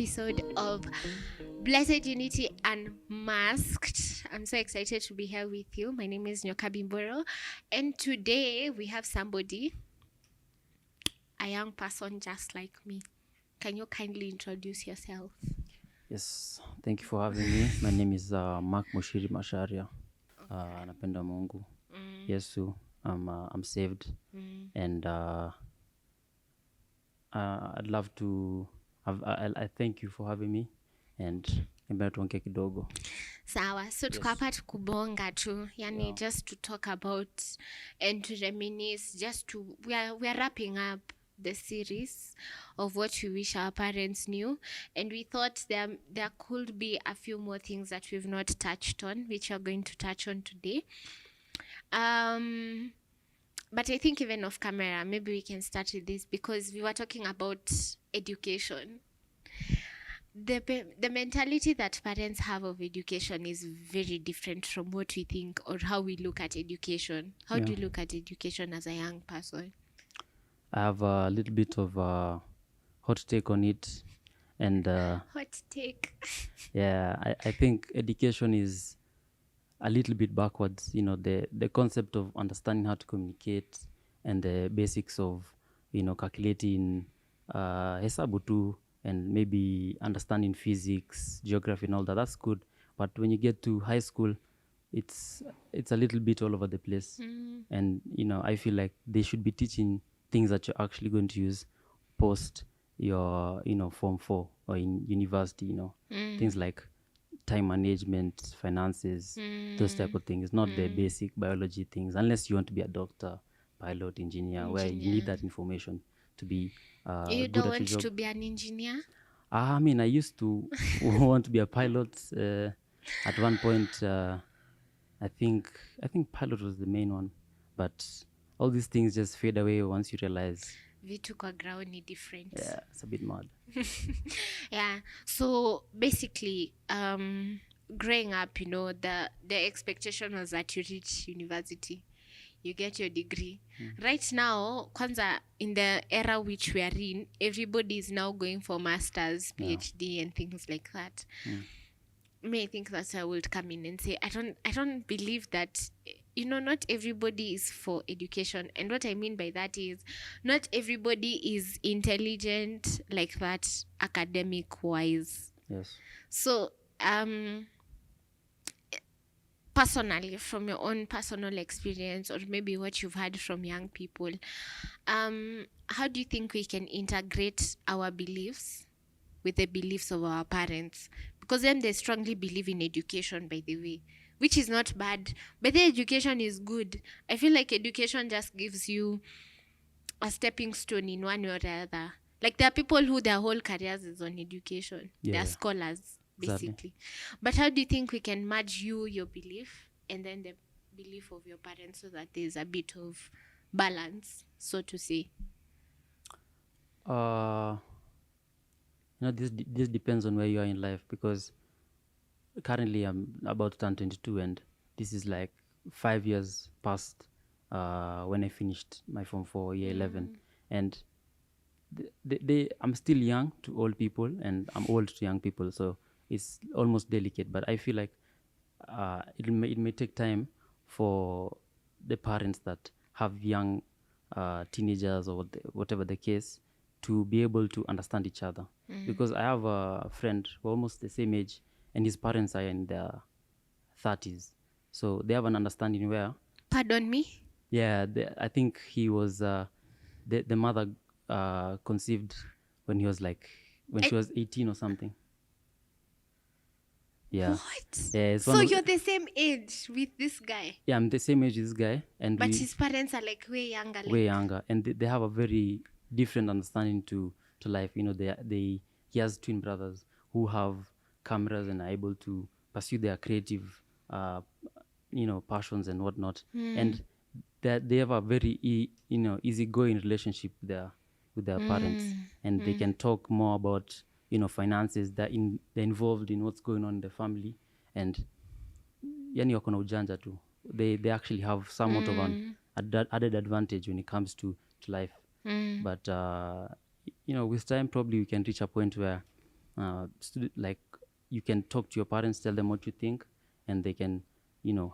episode of Blessed Unity Unmasked. I'm so excited to be here with you. My name is Nyoka Bimboro, and today we have somebody, a young person just like me. Can you kindly introduce yourself? Yes, thank you for having me. My name is Mark Mushiri Masharia. Napenda Mungu. Yesu, I'm saved. And I'd love to I thank you for having me, and niambia tuongee kidogo. Sawa, so tuko hapa tukubonga tu, yani just to talk about and to reminisce, we are wrapping up the series of what we wish our parents knew, and we thought there could be a few more things that we've not touched on, which we're going to touch on today. But I think even off camera, maybe we can start with this because we were talking about education. The mentality that parents have of education is very different from what we think or how we look at education. How do you look at education as a young person? I have a little bit of a hot take on it. And Hot take. I think education is a little bit backwards. The concept of understanding how to communicate and the basics of calculating hesabu tu, and maybe understanding physics, geography and all that, that's good. But when you get to high school, it's a little bit all over the place. And I feel like they should be teaching things that you're actually going to use post your form 4 or in university. Things like time management, finances, those type of things, not the basic biology things, unless you want to be a doctor, pilot, engineer, where you need that information to be You good don't at your want job. to be an engineer? I mean, I used to want to be a pilot at one point. I think pilot was the main one, but all these things just fade away once you realize Vitu kwa ground ni different. yeah, it's a bit mad. Yeah, so basically growing up, the expectation was that you reach university, you get your degree. Right now, kwanza, in the era which we are in, everybody is now going for masters, PhD and things like that. I think that's why I would come in and say I don't believe that not everybody is for education. And what I mean by that is not everybody is intelligent like that academic wise. Yes. So personally, from your own personal experience or maybe what you've heard from young people, how do you think we can integrate our beliefs with the beliefs of our parents? Because then they strongly believe in education, by the way, which is not bad, but the education is good. I feel like education just gives you a stepping stone in one way or the other. Like there are people who their whole careers is on education. They're scholars, basically. Exactly. But how do you think we can merge your belief and then the belief of your parents so that there's a bit of balance, so to say? This depends on where you are in life, because currently I'm about to turn 22, and this is like 5 years past when I finished my form 4 year 11, and I'm still young to old people and I'm old to young people, so it's almost delicate. But I feel like it may take time for the parents that have young teenagers or whatever the case to be able to understand each other. Because I have a friend who almost the same age, and his parents are in their 30s, so they have an understanding where, Pardon me? I think he was the mother conceived when she was 18 or something. What? It's So you're the same age with this guy? Yeah, I'm the same age as this guy, and but his parents are like way younger. Way younger, and they have a very different understanding to life. He has twin brothers who have cameras and are able to pursue their creative passions and whatnot. And that they have a very easygoing relationship with their parents, and they can talk more about finances. They're involved in what's going on in the family, and yani wako na ujanja tu. They actually have somewhat of an added advantage when it comes to life. But with time probably we can reach a point where like you can talk to your parents, tell them what you think, and they can,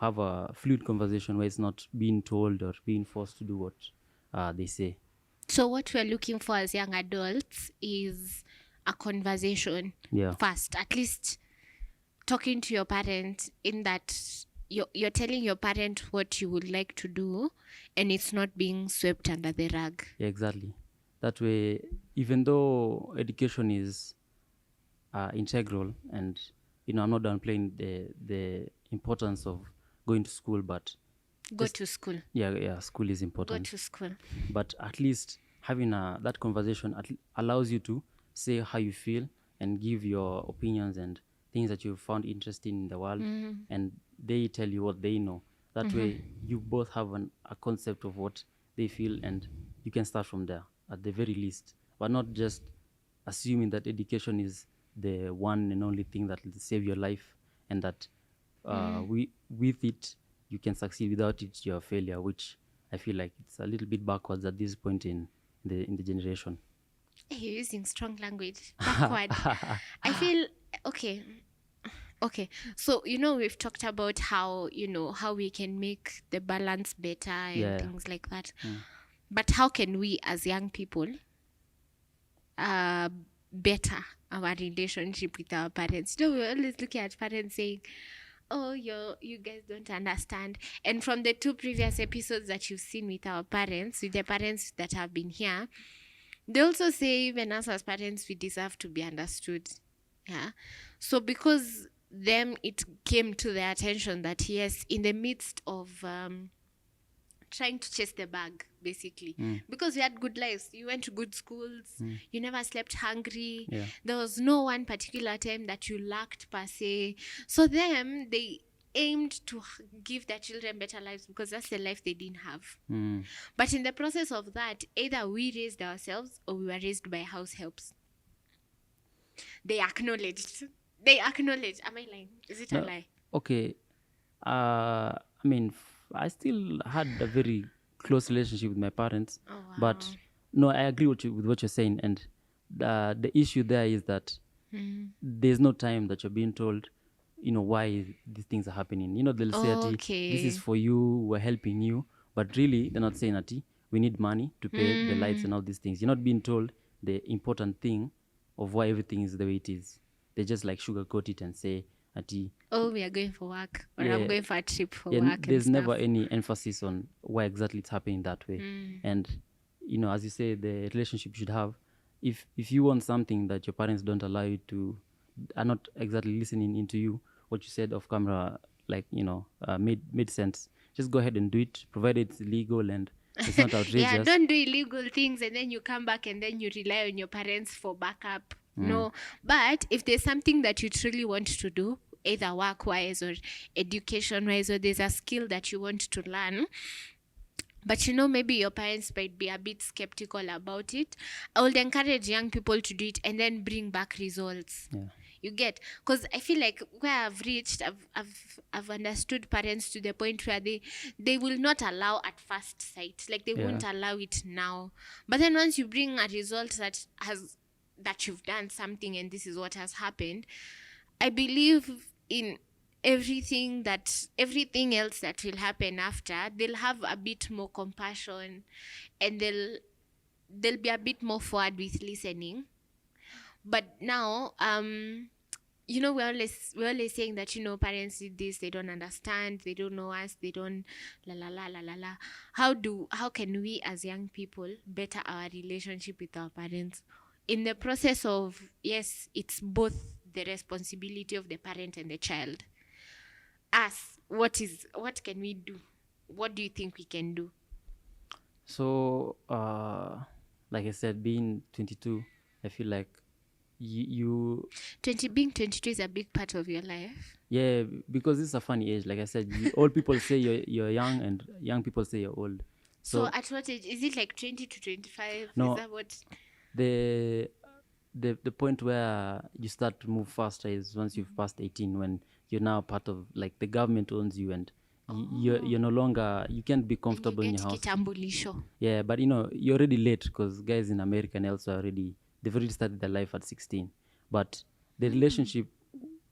have a fluid conversation where it's not being told or being forced to do what they say. So what we're looking for as young adults is a conversation Yeah, first, at least talking to your parent, in that you're telling your parent what you would like to do, and it's not being swept under the rug. yeah, exactly. That way, even though education is integral, and I'm not downplaying the importance of going to school, but Go to school. yeah, school is Go important. to school. But at least having that conversation allows you to say how you feel and give your opinions and things that you found interesting in the world, and they tell you what they know. That way you both have a concept of what they feel, and you can start from there at the very least, but not just assuming that education is the one and only thing that will save your life, and that with it you can succeed, without it you're a failure, which I feel like it's a little bit backwards at this point in the generation. You're using strong language. Backward. I feel okay. Okay. So, we've talked about how, how we can make the balance better and Yeah. things like that. But how can we as young people better our relationship with our parents? We're always looking at parents saying, oh, you guys don't understand. And from the 2 previous episodes that you've seen with our parents, with the parents that have been here, they also say even us as parents, we deserve to be understood. Yeah. So because them, it came to their attention that yes, in the midst of trying to chase the bag, basically, because we had good lives, you went to good schools, you never slept hungry, Yeah. there was no one particular time that you lacked per se. So them, they aimed to give their children better lives because that's the life they didn't have. But in the process of that, either we raised ourselves or we were raised by house helps. They acknowledged. Am I lying? Is it a No, lie? okay. I mean, I still had a very close relationship with my parents, Oh, wow. but no, I agree with what you're saying, and the issue there is that there's no time that you're being told, why these things are happening. They'll say, Okay. this is for you, we're helping you, but really they're not saying that we need money to pay the lights and all these things. You're not being told the important thing of why everything is the way it is. They just like sugarcoat it and say, Oh, we are going for work, or Yeah. I'm going for a trip for yeah, work. there's and never stuff. any emphasis on why exactly it's happening that way. And as you say, the relationship should have, if you want something that your parents don't allow you to, are not exactly listening into you, what you said off camera, like made sense. Just go ahead and do it, provided it's legal and it's not outrageous. Yeah, don't do illegal things and then you come back and then you rely on your parents for backup. No. But if there's something that you truly want to do, either work wise or education wise, or there's a skill that you want to learn, but maybe your parents might be a bit skeptical about it, I would encourage young people to do it and then bring back results. Yeah. You get, because I feel like where I've reached, I've understood parents to the point where they will not allow at first sight, like they won't allow it now. But then once you bring a result that you've done something and this is what has happened, I believe in everything else that will happen after, they'll have a bit more compassion, and they'll be a bit more forward with listening. But now, we're always saying that parents did this, they don't understand, they don't know us, they don't la la la la la la. How can we as young people better our relationship with our parents in the process of, yes, it's both the responsibility of the parent and the child. What can we do? What do you think we can do? So like I said, being 22, I feel like you being 22 is a big part of your life. Yeah, because it's a funny age. Like I said, old people say you're young, and young people say you're old. So at what age? Is it like 20 to 25? No. Is that what? The point where you start to move faster is once you've passed 18, when you're now part of, like, the government owns you, and you're no longer, you can't be comfortable in your house. Kitambulisho. Yeah, but you're already late, because guys in America and elsewhere they've already started their life at 16. But the relationship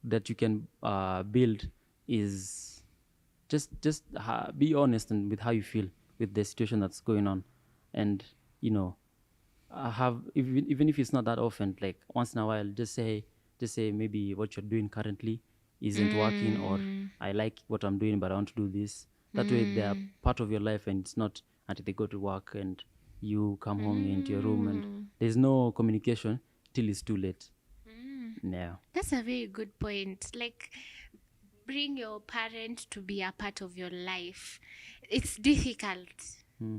that you can build is just be honest and with how you feel with the situation that's going on, and you know, have even if it's not that often, like once in a while, just say maybe what you're doing currently isn't working, or I like what I'm doing but I want to do this. That way they are part of your life, and it's not until they go to work and you come home into your room and there's no communication till it's too late. Yeah. That's a very good point. Like, bring your parent to be a part of your life. It's difficult.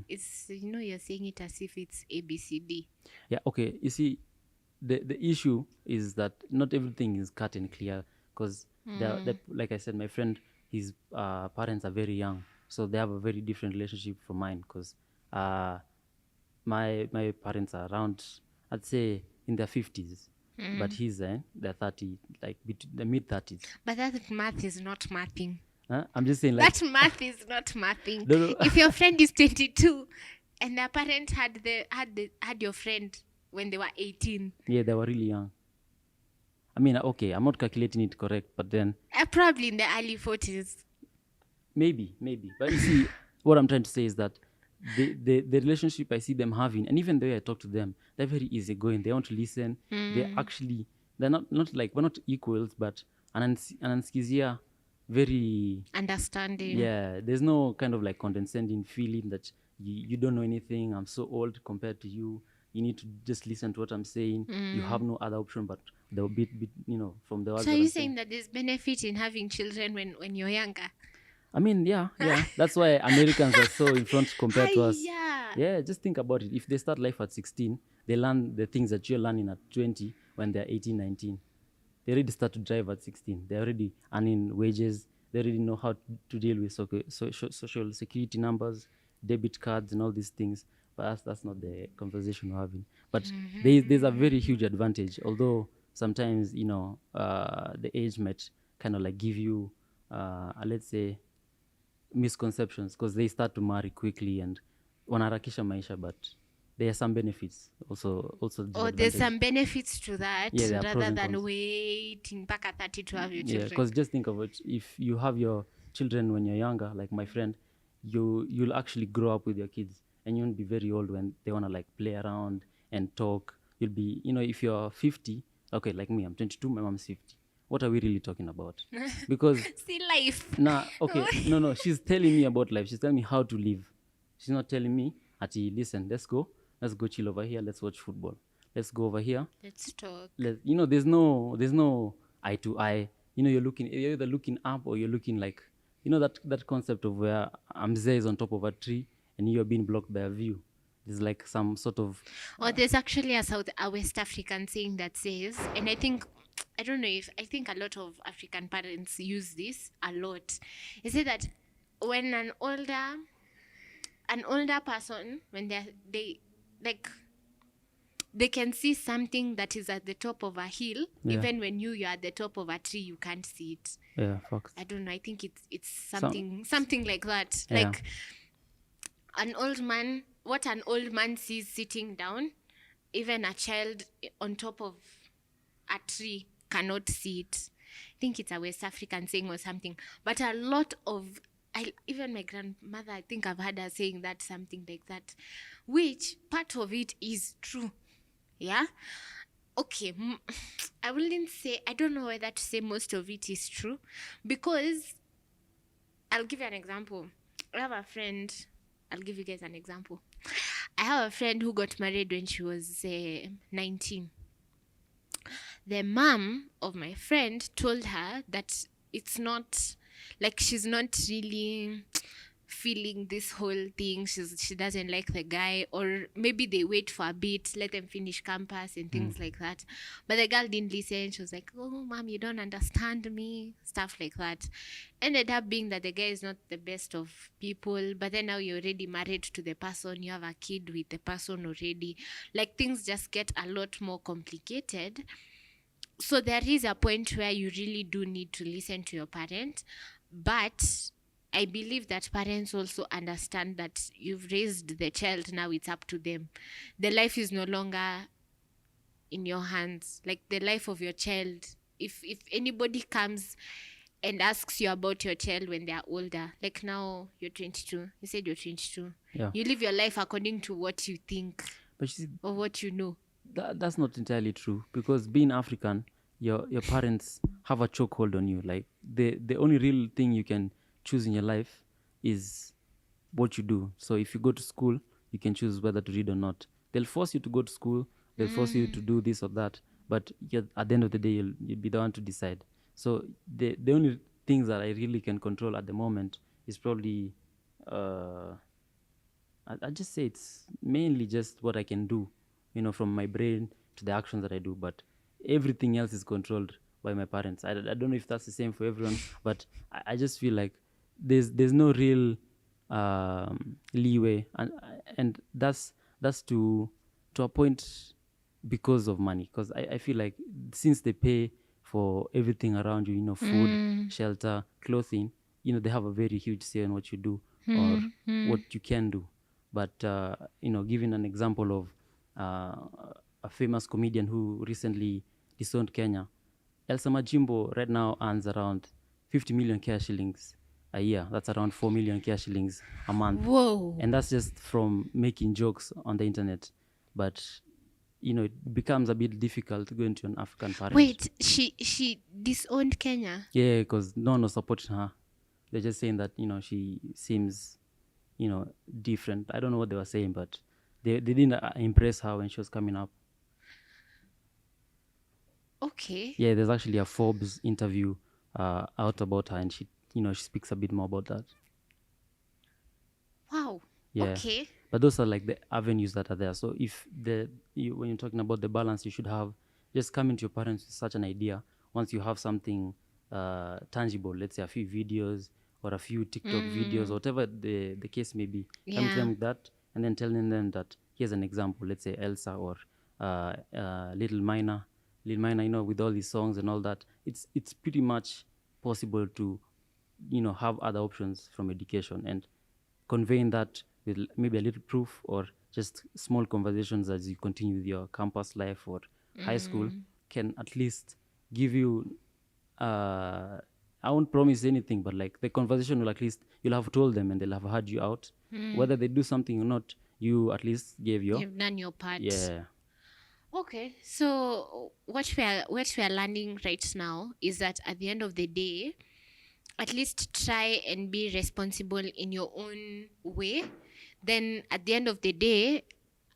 It's, you're saying it as if it's ABCD. Yeah, okay. You see, the issue is that not everything is cut and clear, because like I said, my friend, his parents are very young, so they have a very different relationship from mine. Because my parents are around, I'd say, in their 50s, but he's they're 30, like between the mid 30s. But that math is not mathing. I'm just saying, like, That math is not mathing. No. If your friend is 22 and their parent had your friend when they were 18, yeah, they were really young. I mean, okay, I'm not calculating it correct, but then probably in the early 40s. maybe. But you see, what I'm trying to say is that the relationship I see them having, and even the way I talk to them, they're very easygoing. They want to listen. They're not like, we're not equals, but Ananskizia, very Understanding. yeah. There's no kind of like condescending feeling that you don't know anything. I'm so old compared to you. You need to just listen to what I'm saying. You have no other option but the bit from the words. So that are you I'm saying that there's benefit in having children when you're younger? I mean, yeah. That's why Americans are so in front compared to us. Yeah. Yeah, just think about it. If they start life at 16, they learn the things that you're learning at 20 when they're 18, 19. They already start to drive at 16. They're already earning wages. They already know how to deal with social security numbers, debit cards, and all these things. But that's not the conversation we're having. But there's a very huge advantage, although sometimes, the age might kind of like give you, let's say, misconceptions, because they start to marry quickly and wanaharakisha maisha, but there are some benefits also Or there's disadvantage. some benefits to that, Yeah, there are pros rather and than cons. waiting back at 30 to have your Yeah, children. because just think of it, if you have your children when you're younger, like my friend, you'll actually grow up with your kids, and you won't be very old when they want to like play around and talk. You'll be, if you're 50, okay, like me, I'm 22, my mom's 50, what are we really talking about? Because See life. okay, no, she's telling me about life. She's telling me how to live. She's not telling me, Ati, listen, let's go chill over here, let's watch football, let's go over here, Let's talk. there's no eye to eye. You're either looking up or you're looking like, that concept of where Amzee is on top of a tree and you're being blocked by a view. There's like some sort of Or there's actually a West African saying that says, and I think a lot of African parents use this a lot. They say that when an older person, when they can see something that is at the top of a hill, Yeah. even when you're at the top of a tree, you can't see it. yeah, facts. I don't know. I think it's something like that. Yeah. Like an old man, what an old man sees sitting down, even a child on top of a tree cannot see it. I think it's a West African saying or something. But a lot of, even my grandmother, I think I've heard her saying that, something like that, which part of it is true. Yeah? Okay, I don't know whether to say most of it is true, because I'll give you an example. I have a friend, I'll give you guys an example. I have a friend who got married when she was 19. The mom of my friend told her that it's not, like, she's not really feeling this whole thing. She doesn't like the guy, or maybe they wait for a bit, let them finish campus and things like that. But the girl didn't listen. She was like, oh, mom, you don't understand me, stuff like that. Ended up being that the guy is not the best of people, but then now you're already married to the person, you have a kid with the person already. Like, things just get a lot more complicated. So there is a point where you really do need to listen to your parent, but I believe that parents also understand that you've raised the child, now it's up to them. The life is no longer in your hands. Like, the life of your child if anybody comes and asks you about your child when they are older, like now you're 22, you said you're 22, Yeah. you live your life according to what you think But you see, or what you know. that's not entirely true, because being African, your parents have a chokehold on you. Like the only real thing you can choose in your life is what you do. So if you go to school, you can choose whether to read or not. They'll force you to go to school. They'll force you to do this or that. But at the end of the day, you'll be the one to decide. So the only things that I really can control at the moment is probably uh, I just say it's mainly just what I can do, from my brain to the actions that I do. But everything else is controlled by my parents. I don't know if that's the same for everyone, but I just feel like there's no real leeway, and that's to a point, because of money. Because I feel like since they pay for everything around you, food, shelter, clothing, they have a very huge say on what you do or what you can do. But giving an example of a famous comedian who recently disowned Kenya, Elsa Majimbo right now earns around 50 million Kenya shillings a year. That's around 4 million Kenya shillings a month. Whoa. And that's just from making jokes on the internet. But it becomes a bit difficult to go into an African parent. Wait, she disowned Kenya? Yeah, because no one was supporting her. They're just saying that she seems different. I don't know what they were saying, but they didn't impress her when she was coming up. Okay. Yeah, there's actually a Forbes interview out about her, and she speaks a bit more about that. Wow. Yeah. Okay. But those are like the avenues that are there. So if when you're talking about the balance, you should have just coming to your parents with such an idea. Once you have something tangible, let's say a few videos or a few TikTok videos, whatever the case may be, come to them with that, and then telling them that here's an example. Let's say Elsa or Little Minor, with all these songs and all that. It's pretty much possible to have other options from education, and conveying that with maybe a little proof or just small conversations as you continue with your campus life or high school can at least give you I won't promise anything, but like the conversation will at least, you'll have told them and they'll have heard you out. Whether they do something or not, you at least gave your You've done your part. yeah. Okay, so what we are learning right now is that at the end of the day, at least try and be responsible in your own way. Then at the end of the day,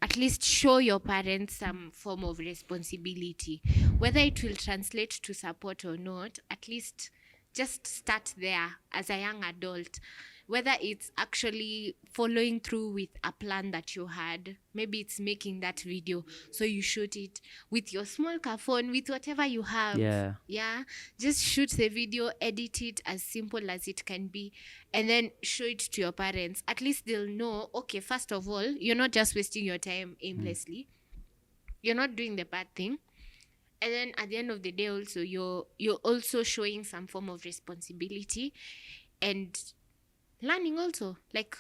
at least show your parents some form of responsibility. Whether it will translate to support or not, at least just start there as a young adult. Whether it's actually following through with a plan that you had, maybe it's making that video, so you shoot it with your small car phone, with whatever you have. Yeah. Just shoot the video, edit it as simple as it can be, and then show it to your parents. At least they'll know, okay, first of all, you're not just wasting your time aimlessly. You're not doing the bad thing. And then at the end of the day also, you're also showing some form of responsibility and learning also, like,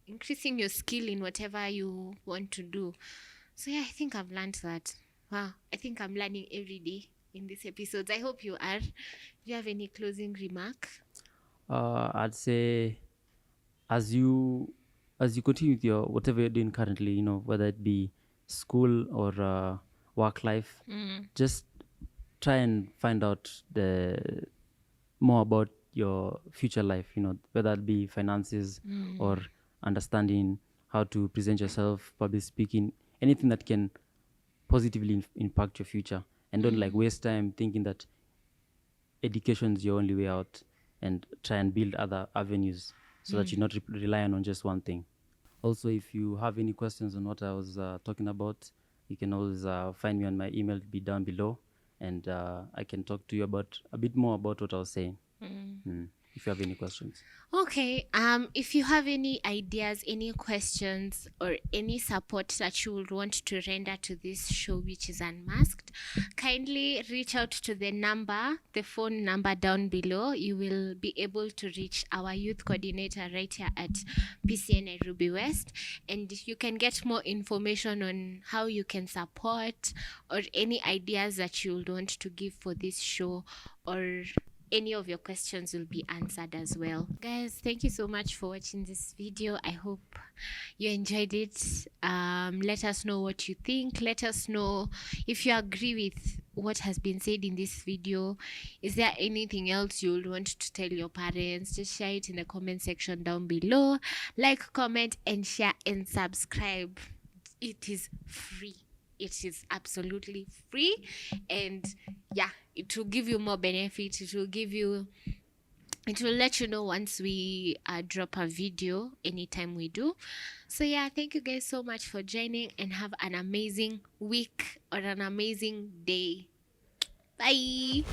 increasing your skill in whatever you want to do. So yeah, I think I've learned that. Wow, I think I'm learning every day in these episodes. I hope you are. Do you have any closing remark? I'd say as you continue with your whatever you're doing currently, whether it be school or work life, just try and find out the more about your future life, whether it be finances or understanding how to present yourself, public speaking, anything that can positively impact your future. And don't like waste time thinking that education is your only way out, and try and build other avenues so that you're not relying on just one thing. Also, if you have any questions on what I was talking about, you can always find me on my email, be down below, and I can talk to you about a bit more about what I was saying. if you have any questions. Okay, if you have any ideas, any questions, or any support that you would want to render to this show, which is Unmasked, kindly reach out to the phone number down below. You will be able to reach our youth coordinator right here at PCN Nairobi West, and you can get more information on how you can support or any ideas that you would want to give for this show, or any of your questions will be answered as well. Guys, thank you so much for watching this video. I hope you enjoyed it. Let us know what you think. Let us know if you agree with what has been said in this video. Is there anything else you would want to tell your parents? Just share it in the comment section down below. Like, comment, and share, and subscribe. It is free. It is absolutely free, and yeah, it will give you more benefit. It will let you know once we drop a video, anytime we do. So yeah, thank you guys so much for joining, and have an amazing week or an amazing day. Bye.